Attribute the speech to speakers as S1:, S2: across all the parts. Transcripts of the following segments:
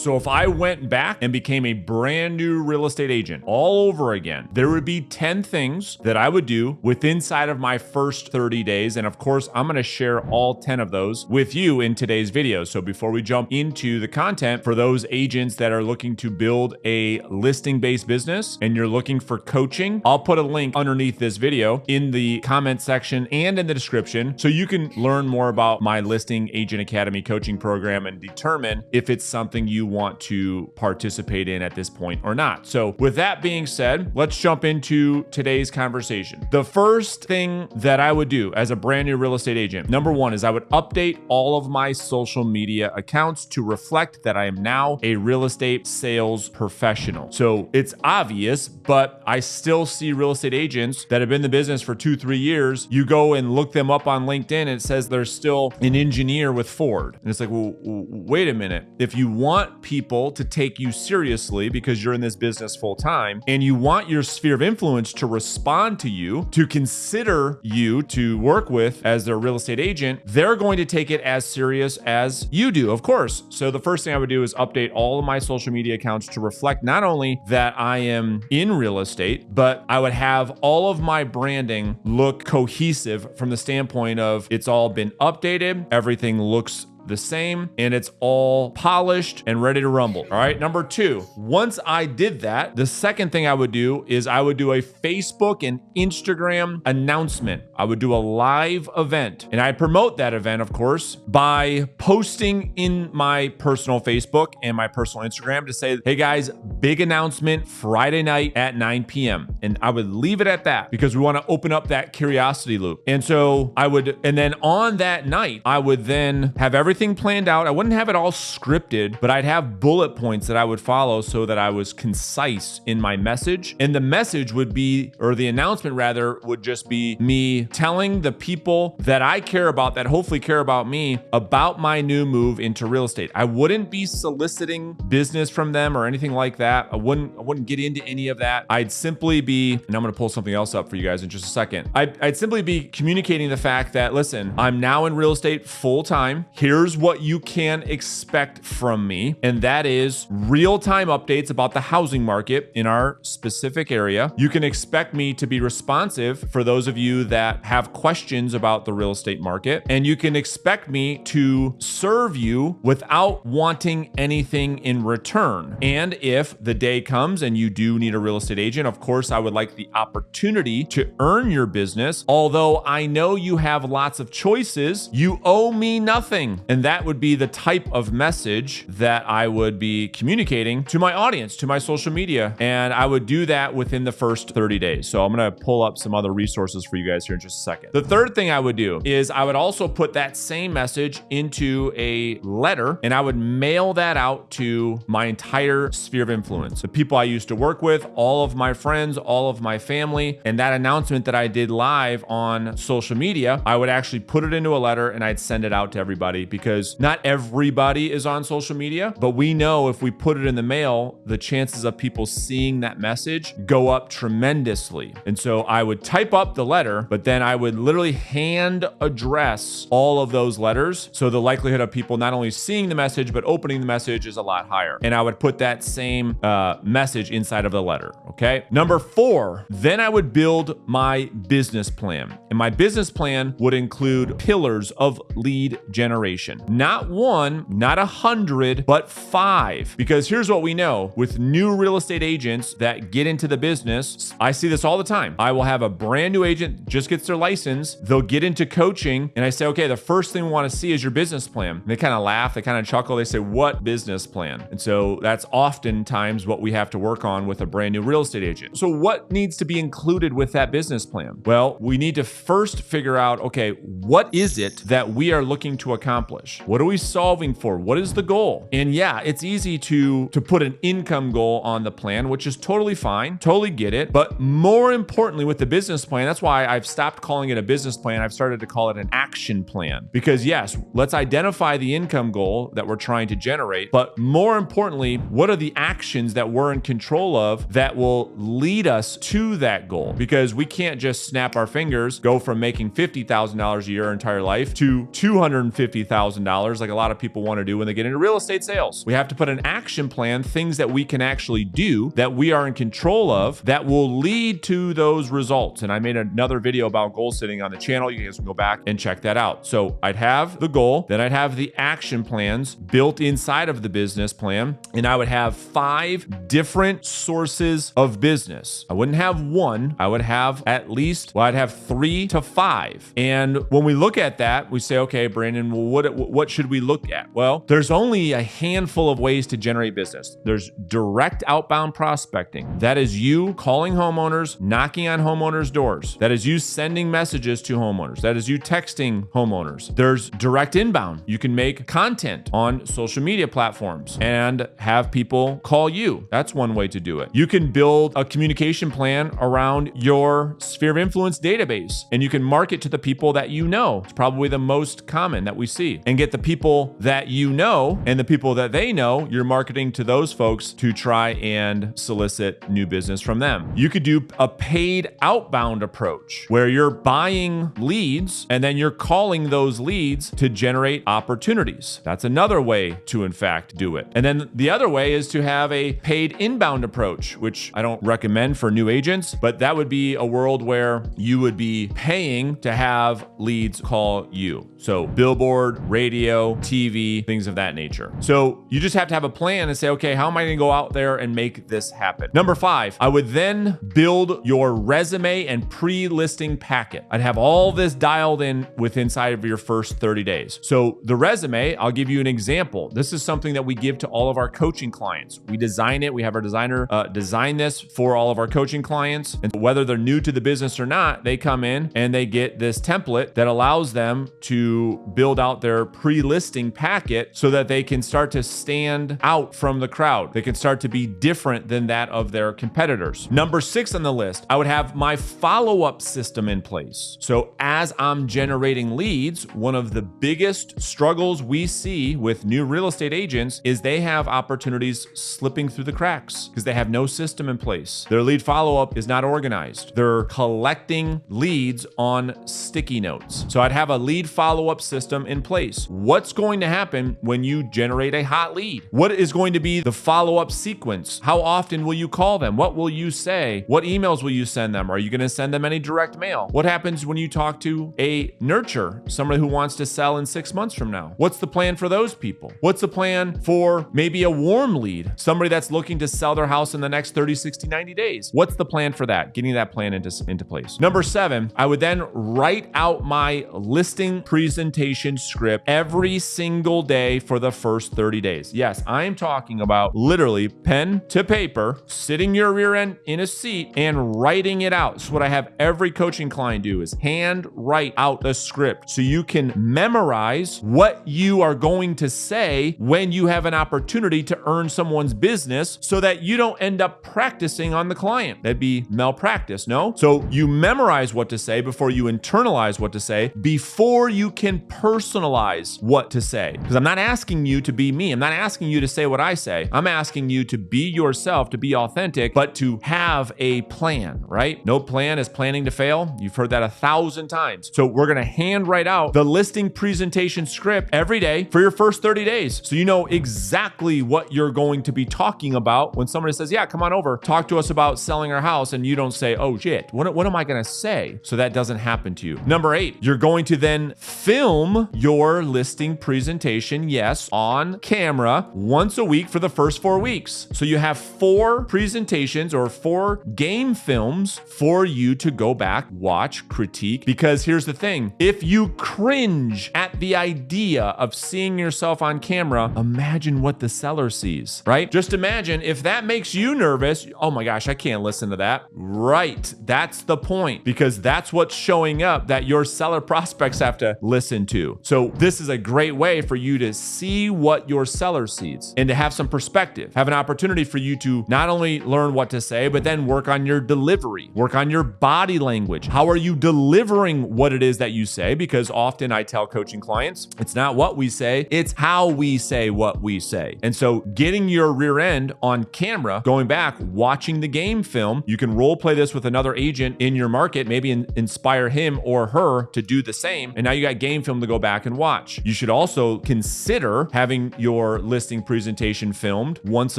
S1: So if I went back and became a brand new real estate agent all over again, there would be 10 things that I would do inside of my first 30 days. And of course, I'm going to share all 10 of those with you in today's video. So before we jump into the content, for those agents that are looking to build a listing-based business and you're looking for coaching, I'll put a link underneath this video in the comment section and in the description so you can learn more about my Listing Agent Academy coaching program and determine if it's something you want to participate in at this point or not. So with that being said, let's jump into today's conversation. The first thing that I would do as a brand new real estate agent, number one, is I would update all of my social media accounts to reflect that I am now a real estate sales professional. So it's obvious, but I still see real estate agents that have been in the business for 2-3 years. You go and look them up on LinkedIn and it says they're still an engineer with Ford. And it's like, well, wait a minute. If you want people to take you seriously because you're in this business full time and you want your sphere of influence to respond to you, to consider you to work with as their real estate agent, they're going to take it as serious as you do, of course. So the first thing I would do is update all of my social media accounts to reflect not only that I am in real estate, but I would have all of my branding look cohesive from the standpoint of it's all been updated, everything looks the same, and it's all polished and ready to rumble. All right. Number two, once I did that, the second thing I would do is I would do a Facebook and Instagram announcement. I would do a live event and I promote that event, of course, by posting in my personal Facebook and my personal Instagram to say, hey guys, big announcement Friday night at 9 p.m. And I would leave it at that because we want to open up that curiosity loop. And so and then on that night, I would then have everything planned out. I wouldn't have it all scripted, but I'd have bullet points that I would follow so that I was concise in my message. And the message would be, or the announcement rather, would just be me telling the people that I care about, that hopefully care about me, about my new move into real estate. I wouldn't be soliciting business from them or anything like that. I wouldn't get into any of that. I'd simply be, and I'm going to pull something else up for you guys in just a second. I'd simply be communicating the fact that, listen, I'm now in real estate full time. Here's what you can expect from me, and that is real-time updates about the housing market in our specific area. You can expect me to be responsive for those of you that have questions about the real estate market, and you can expect me to serve you without wanting anything in return. And if the day comes and you do need a real estate agent, of course, I would like the opportunity to earn your business. Although I know you have lots of choices, you owe me nothing. And that would be the type of message that I would be communicating to my audience, to my social media. And I would do that within the first 30 days. So I'm going to pull up some other resources for you guys here in just a second. The third thing I would do is I would also put that same message into a letter and I would mail that out to my entire sphere of influence. The people I used to work with, all of my friends, all of my family, and that announcement that I did live on social media, I would actually put it into a letter and I'd send it out to everybody because not everybody is on social media, but we know if we put it in the mail, the chances of people seeing that message go up tremendously. And so I would type up the letter, but then I would literally hand address all of those letters. So the likelihood of people not only seeing the message, but opening the message is a lot higher. And I would put that same message inside of the letter. Okay. Number four, then I would build my business plan. And my business plan would include pillars of lead generation. Not one, not 100, but 5. Because here's what we know with new real estate agents that get into the business. I see this all the time. I will have a brand new agent just gets their license. They'll get into coaching and I say, okay, the first thing we want to see is your business plan. And they kind of laugh, they kind of chuckle. They say, what business plan? And so that's oftentimes what we have to work on with a brand new real estate agent. So what needs to be included with that business plan? Well, we need to first figure out, okay, what is it that we are looking to accomplish? What are we solving for? What is the goal? And yeah, it's easy to put an income goal on the plan, which is totally fine, totally get it. But more importantly, with the business plan, that's why I've stopped calling it a business plan. I've started to call it an action plan. Because yes, let's identify the income goal that we're trying to generate. But more importantly, what are the actions that we're in control of that will lead us to that goal? Because we can't just snap our fingers, go from making $50,000 a year our entire life to $250,000 $100,000 like a lot of people want to do when they get into real estate sales. We have to put an action plan, things that we can actually do that we are in control of that will lead to those results. And I made another video about goal setting on the channel. You guys can go back and check that out. So I'd have the goal, then I'd have the action plans built inside of the business plan, and I would have 5 different sources of business. I wouldn't have one. I would have at least, I'd have 3 to 5. And when we look at that, we say, okay, Brandon, well, what should we look at? Well, there's only a handful of ways to generate business. There's direct outbound prospecting. That is you calling homeowners, knocking on homeowners' doors. That is you sending messages to homeowners. That is you texting homeowners. There's direct inbound. You can make content on social media platforms and have people call you. That's one way to do it. You can build a communication plan around your sphere of influence database, and you can market to the people that you know. It's probably the most common that we see. And get the people that you know and the people that they know, you're marketing to those folks to try and solicit new business from them. You could do a paid outbound approach where you're buying leads and then you're calling those leads to generate opportunities. That's another way to, in fact, do it. And then the other way is to have a paid inbound approach, which I don't recommend for new agents, but that would be a world where you would be paying to have leads call you. So billboard, radio, TV, things of that nature. So you just have to have a plan and say, okay, how am I going to go out there and make this happen? Number 5, I would then build your resume and pre-listing packet. I'd have all this dialed in inside of your first 30 days. So the resume, I'll give you an example. This is something that we give to all of our coaching clients. We design it. We have our designer design this for all of our coaching clients. And whether they're new to the business or not, they come in and they get this template that allows them to build out their pre-listing packet so that they can start to stand out from the crowd. They can start to be different than that of their competitors. Number 6 on the list, I would have my follow-up system in place. So as I'm generating leads, one of the biggest struggles we see with new real estate agents is they have opportunities slipping through the cracks because they have no system in place. Their lead follow-up is not organized. They're collecting leads on sticky notes. So I'd have a lead follow-up system in place. What's going to happen when you generate a hot lead? What is going to be the follow-up sequence? How often will you call them? What will you say? What emails will you send them? Are you going to send them any direct mail? What happens when you talk to a nurture, somebody who wants to sell in 6 months from now? What's the plan for those people? What's the plan for maybe a warm lead, somebody that's looking to sell their house in the next 30, 60, 90 days? What's the plan for that? Getting that plan into place. Number 7, I would then write out my listing presentation script every single day for the first 30 days. Yes, I'm talking about literally pen to paper, sitting your rear end in a seat and writing it out. So what I have every coaching client do is hand write out the script so you can memorize what you are going to say when you have an opportunity to earn someone's business so that you don't end up practicing on the client. That'd be malpractice, no? So you memorize what to say before you internalize what to say, before you can personalize what to say. Because I'm not asking you to be me. I'm not asking you to say what I say. I'm asking you to be yourself, to be authentic, but to have a plan, right? No plan is planning to fail. You've heard that 1,000 times. So we're going to hand write out the listing presentation script every day for your first 30 days. So you know exactly what you're going to be talking about when somebody says, yeah, come on over, talk to us about selling our house. And you don't say, oh shit, what am I going to say? So that doesn't happen to you. Number 8, you're going to then film your listing presentation, yes, on camera once a week for the first 4 weeks. So you have 4 presentations or 4 game films for you to go back, watch, critique. Because here's the thing, if you cringe at the idea of seeing yourself on camera, imagine what the seller sees, right? Just imagine if that makes you nervous. Oh my gosh, I can't listen to that. Right. That's the point, because that's what's showing up that your seller prospects have to listen to. So this is a great way for you to see what your seller sees and to have some perspective, have an opportunity for you to not only learn what to say, but then work on your delivery, work on your body language. How are you delivering what it is that you say? Because often I tell coaching clients, it's not what we say, it's how we say what we say. And so getting your rear end on camera, going back, watching the game film, you can role play this with another agent in your market, maybe inspire him or her to do the same. And now you got game film to go back and watch. watch. You should also consider having your listing presentation filmed once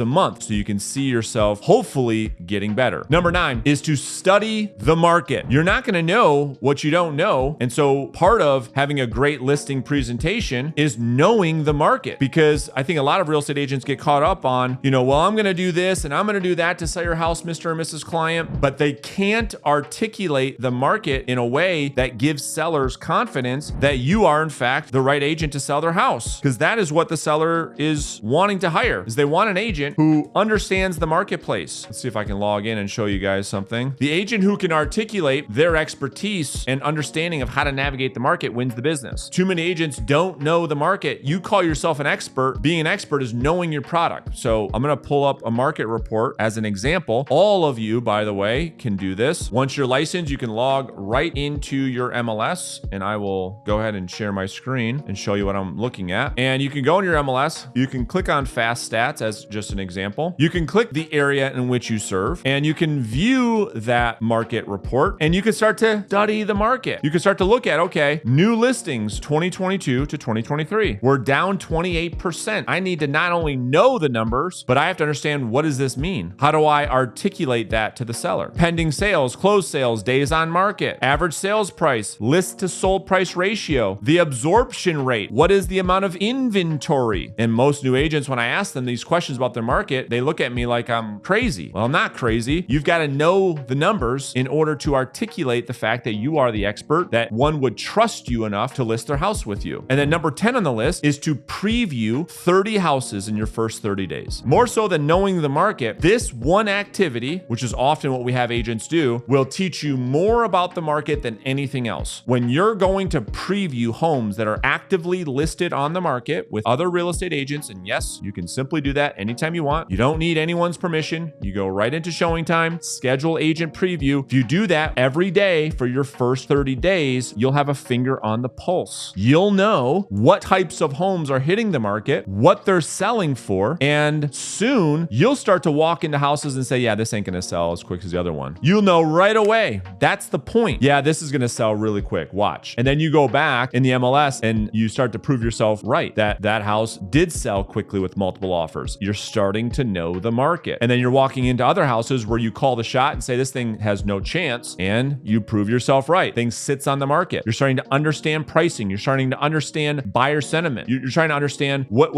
S1: a month so you can see yourself hopefully getting better. Number 9 is to study the market. You're not going to know what you don't know. And so part of having a great listing presentation is knowing the market, because I think a lot of real estate agents get caught up on, well, I'm going to do this and I'm going to do that to sell your house, Mr. or Mrs. Client, but they can't articulate the market in a way that gives sellers confidence that you are in fact the right agent to sell their house, because that is what the seller is wanting to hire, is they want an agent who understands the marketplace. Let's see if I can log in and show you guys something. The agent who can articulate their expertise and understanding of how to navigate the market wins the business. Too many agents don't know the market. You call yourself an expert. Being an expert is knowing your product. So I'm going to pull up a market report as an example. All of you, by the way, can do this. Once you're licensed, you can log right into your MLS, and I will go ahead and share my screen and show you what I'm looking at. And you can go in your MLS. You can click on Fast Stats as just an example. You can click the area in which you serve, and you can view that market report, and you can start to study the market. You can start to look at, okay, new listings 2022 to 2023. We're down 28%. I need to not only know the numbers, but I have to understand, what does this mean? How do I articulate that to the seller? Pending sales, closed sales, days on market, average sales price, list to sold price ratio, the absorption rate. What is the amount of inventory? And most new agents, when I ask them these questions about their market, they look at me like I'm crazy. Well, I'm not crazy. You've got to know the numbers in order to articulate the fact that you are the expert, that one would trust you enough to list their house with you. And then number 10 on the list is to preview 30 houses in your first 30 days. More so than knowing the market, this one activity, which is often what we have agents do, will teach you more about the market than anything else. When you're going to preview homes that are actively listed on the market with other real estate agents, and yes, you can simply do that anytime you want. You don't need anyone's permission. You go right into showing time, schedule agent preview. If you do that every day for your first 30 days, you'll have a finger on the pulse. You'll know what types of homes are hitting the market, what they're selling for, and soon you'll start to walk into houses and say, yeah, this ain't gonna sell as quick as the other one. You'll know right away. That's the point. Yeah, this is gonna sell really quick. Watch. And then you go back in the MLS and you start to prove yourself right, that house did sell quickly with multiple offers. You're starting to know the market. And then you're walking into other houses where you call the shot and say, this thing has no chance, and you prove yourself right. Thing sits on the market. You're starting to understand pricing. You're starting to understand buyer sentiment. You're trying to understand what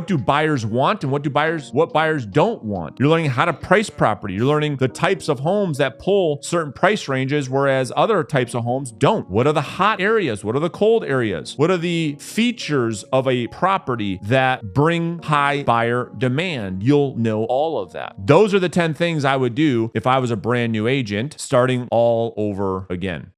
S1: do buyers want and what buyers don't want. You're learning how to price property. You're learning the types of homes that pull certain price ranges, whereas other types of homes don't. What are the hot areas? What are the cold areas? What are the features of a property that bring high buyer demand? You'll know all of that. Those are the 10 things I would do if I was a brand new agent starting all over again.